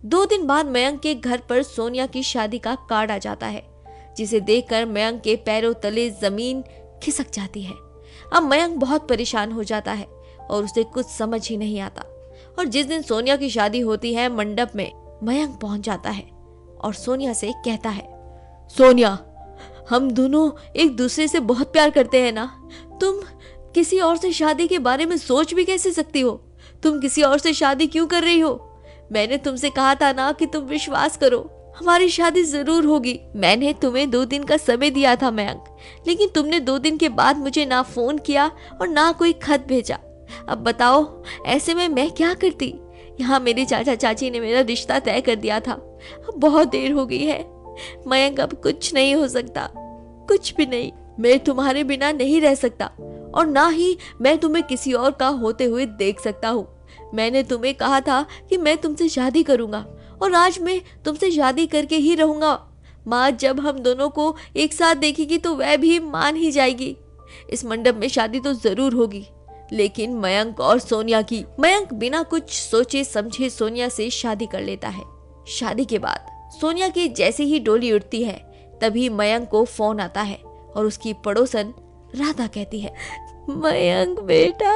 2 दिन बाद मयंक के घर पर सोनिया की शादी का कार्ड आ जाता है, जिसे देखकर मयंक के पैरों तले जमीन खिसक जाती है। अब मयंक बहुत परेशान हो जाता है और उसे कुछ समझ ही नहीं आता। और जिस दिन सोनिया की शादी होती है, मंडप में मयंक पहुंच जाता है और सोनिया से कहता है, सोनिया, हम दोनों एक दूसरे से बहुत प्यार करते हैं ना। तुम किसी और से शादी के बारे में सोच भी कैसे सकती हो? तुम किसी और से शादी क्यों कर रही हो? मैंने तुमसे कहा था ना कि तुम विश्वास करो, हमारी शादी जरूर होगी। मैंने तुम्हें 2 दिन का समय दिया था मयंक, लेकिन तुमने 2 दिन के बाद मुझे ना फोन किया और ना कोई खत भेजा। अब बताओ, ऐसे में मैं क्या करती? यहाँ मेरे चाचा चाची ने मेरा रिश्ता तय कर दिया था। अब बहुत देर हो गई है मयंक, अब कुछ नहीं हो सकता, कुछ भी नहीं। मैं तुम्हारे बिना नहीं रह सकता और ना ही मैं तुम्हें किसी और का होते हुए देख सकता हूँ। मैंने तुम्हें कहा था कि मैं तुमसे शादी करूंगा और आज मैं तुमसे शादी करके ही रहूंगा। माँ जब हम दोनों को एक साथ देखेगी तो वह भी मान ही जाएगी। इस मंडप में शादी तो जरूर होगी, लेकिन मयंक और सोनिया की। मयंक बिना कुछ सोचे समझे सोनिया से शादी कर लेता है। शादी के बाद सोनिया की जैसे ही डोली उठती है, तभी मयंक को फोन आता है और उसकी पड़ोसन राधा कहती है, मयंक बेटा,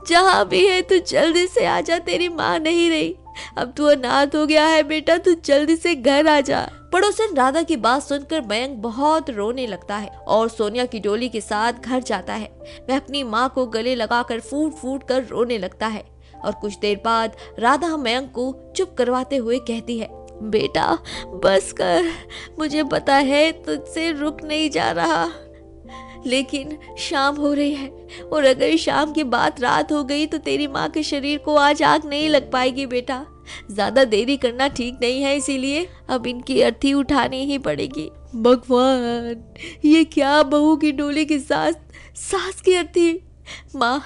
जहां भी है तू जल्दी से आजा, तेरी माँ नहीं रही, अब तू अनाथ हो गया है बेटा, तू जल्दी से घर आ जा। पड़ोसन राधा की बात सुनकर मयंक बहुत रोने लगता है और सोनिया की डोली के साथ घर जाता है। वह अपनी माँ को गले लगाकर फूट फूट कर रोने लगता है और कुछ देर बाद राधा मयंक को चुप करवाते हुए कहती है, बेटा बस कर, मुझे पता है तुझसे रुक नहीं जा रहा, लेकिन शाम हो रही है और अगर शाम के बाद रात हो गई तो तेरी माँ के शरीर को आज आग नहीं लग पाएगी बेटा। ज्यादा देरी करना ठीक नहीं है, इसीलिए अब इनकी अर्थी उठानी ही पड़ेगी। भगवान, ये क्या बहू की डोली के साथ सास की अर्थी? माँ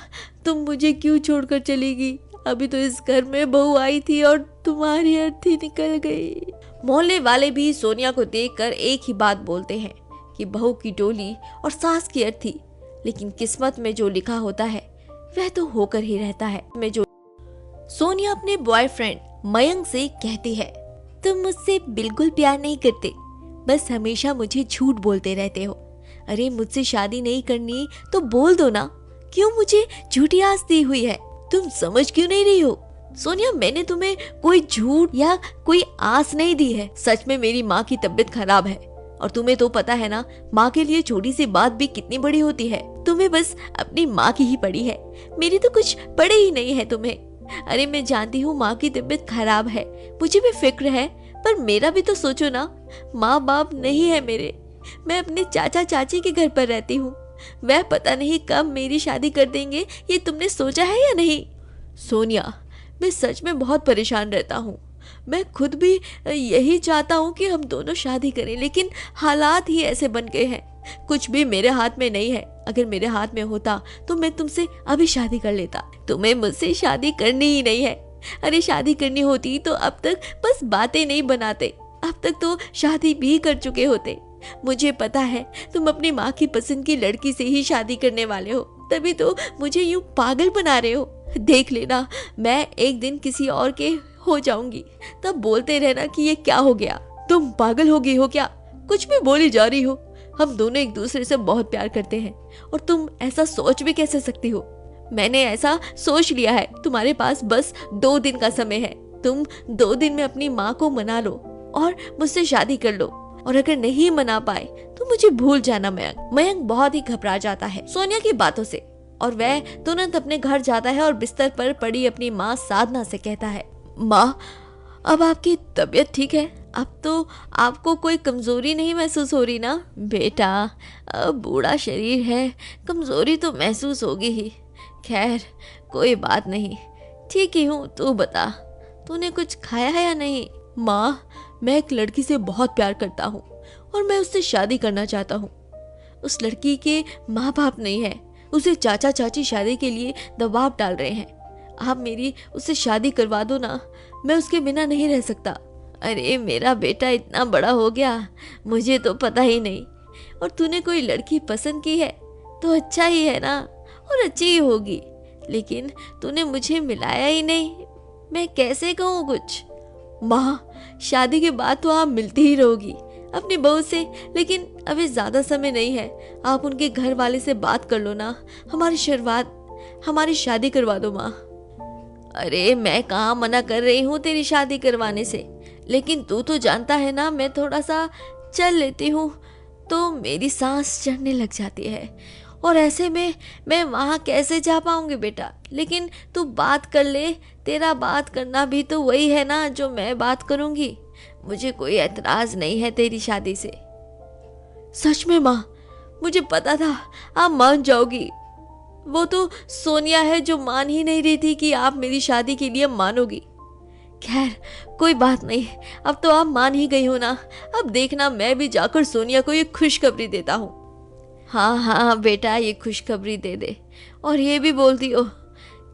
तुम मुझे क्यों छोड़कर चलेगी? अभी तो इस घर में बहू आई थी और तुम्हारी अर्थी निकल गई। मोहल्ले वाले भी सोनिया को देखकर एक ही बात बोलते हैं कि बहू की डोली और सास की अर्थी, लेकिन किस्मत में जो लिखा होता है वह तो होकर ही रहता है। में जो सोनिया अपने बॉयफ्रेंड मयंक से कहती है, तुम मुझसे बिल्कुल प्यार नहीं करते, बस हमेशा मुझे झूठ बोलते रहते हो। अरे मुझसे शादी नहीं करनी तो बोल दो ना, क्यों मुझे झूठी आस दी हुई है? तुम समझ क्यों नहीं रही हो? सोनिया, मैंने तुम्हें कोई झूठ या कोई आस नहीं दी है। सच में मेरी माँ की तबीयत खराब है और तुम्हें तो पता है ना, माँ के लिए छोटी सी बात भी कितनी बड़ी होती है। तुम्हें बस अपनी माँ की ही पड़ी है, मेरी तो कुछ पड़े ही नहीं है तुम्हें। अरे मैं जानती हूँ माँ की तबीयत खराब है, मुझे भी फिक्र है, पर मेरा भी तो सोचो ना, माँ बाप नहीं है मेरे। मैं अपने चाचा चाची के घर पर रहती हूँ, वह पता नहीं कब मेरी शादी कर देंगे, ये तुमने सोचा है या नहीं? सोनिया, मैं सच में बहुत परेशान रहता हूँ। मैं खुद भी यही चाहता हूँ कि हम दोनों शादी करें, लेकिन हालात ही ऐसे बन गए हैं। कुछ भी मेरे हाथ में नहीं है। अगर मेरे हाथ में होता तो मैं तुमसे अभी शादी कर लेता। तुम्हें मुझसे शादी करनी ही नहीं है। अरे शादी करनी होती तो अब तक बस बातें नहीं बनाते, अब तक तो शादी भी कर चुके होते। मुझे पता है तुम अपनी माँ की पसंद की लड़की से ही शादी करने वाले हो, तभी तो मुझे यूं पागल बना रहे हो। देख लेना, मैं एक दिन किसी और के हो जाऊंगी, तब बोलते रहना कि ये क्या हो गया, तुम पागल हो गई हो क्या? कुछ भी बोली जा रही हो। हम दोनों एक दूसरे से बहुत प्यार करते हैं और तुम ऐसा सोच भी कैसे सकती हो? मैंने ऐसा सोच लिया है, तुम्हारे पास बस 2 दिन का समय है। तुम 2 दिन में अपनी माँ को मना लो और मुझसे शादी कर लो, और अगर नहीं मना पाए तो मुझे भूल जाना। मयंक बहुत ही घबरा जाता है सोनिया की बातों से और वह तुरंत अपने घर जाता है और बिस्तर पर पड़ी अपनी माँ साधना से कहता है, माँ अब आपकी तबीयत ठीक है? अब तो आपको कोई कमजोरी नहीं महसूस हो रही ना? बेटा अब बूढ़ा शरीर है, कमजोरी तो महसूस होगी ही। खैर कोई बात नहीं, ठीक ही हूँ। तू बता, तूने कुछ खाया है या नहीं? माँ मैं एक लड़की से बहुत प्यार करता हूँ और मैं उससे शादी करना चाहता हूँ। उस लड़की के माँ बाप नहीं है, उसे चाचा चाची शादी के लिए दबाव डाल रहे हैं। आप मेरी उससे शादी करवा दो ना, मैं उसके बिना नहीं रह सकता। अरे मेरा बेटा इतना बड़ा हो गया, मुझे तो पता ही नहीं। और तूने कोई लड़की पसंद की है तो अच्छा ही है ना, और अच्छी ही होगी, लेकिन तूने मुझे मिलाया ही नहीं। मैं कैसे कहूँ कुछ। माँ, शादी के बाद तो आप मिलती ही रहोगी अपनी बहू से, लेकिन अभी ज्यादा समय नहीं है। आप उनके घर वाले से बात कर लो ना, हमारी शादी करवा दो माँ। अरे मैं कहाँ मना कर रही हूँ तेरी शादी करवाने से, लेकिन तू तो जानता है ना, मैं थोड़ा सा चल लेती हूँ तो मेरी सांस चढ़ने लग जाती है, और ऐसे में मैं वहाँ कैसे जा पाऊंगी बेटा। लेकिन तू बात कर ले, तेरा बात करना भी तो वही है ना जो मैं बात करूंगी। मुझे कोई एतराज नहीं है तेरी शादी से। सच में माँ, मुझे पता था आप मान जाओगी। वो तो सोनिया है जो मान ही नहीं रही थी कि आप मेरी शादी के लिए मानोगी। खैर कोई बात नहीं, अब तो आप मान ही गई हो ना। अब देखना, मैं भी जाकर सोनिया को ये खुशखबरी देता हूँ। हाँ हाँ बेटा, ये खुशखबरी दे दे, और ये भी बोल दियो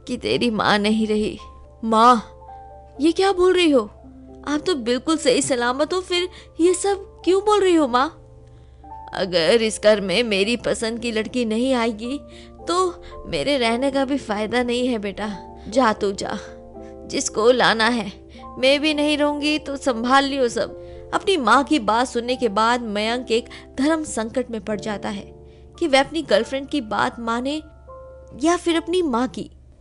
कि तेरी माँ नहीं रही। माँ, ये क्या बोल रही हो? आप तो बिल्कुल सही सलामत हो, फिर ये सब क्यों बोल रही हो माँ? अगर इस घर में मेरी पसंद की लड़की नहीं आएगी तो मेरे रहने का भी फायदा नहीं है बेटा। जा तू जा, जिसको लाना है। मैं भी नहीं रहूंगी तो संभाल लियो सब। अपनी माँ की बात सुनने के बाद मयंक एक धर्म संकट में पड़ जाता है कि वह अपनी गर्लफ्रेंड की बात माने या फिर अपनी माँ की।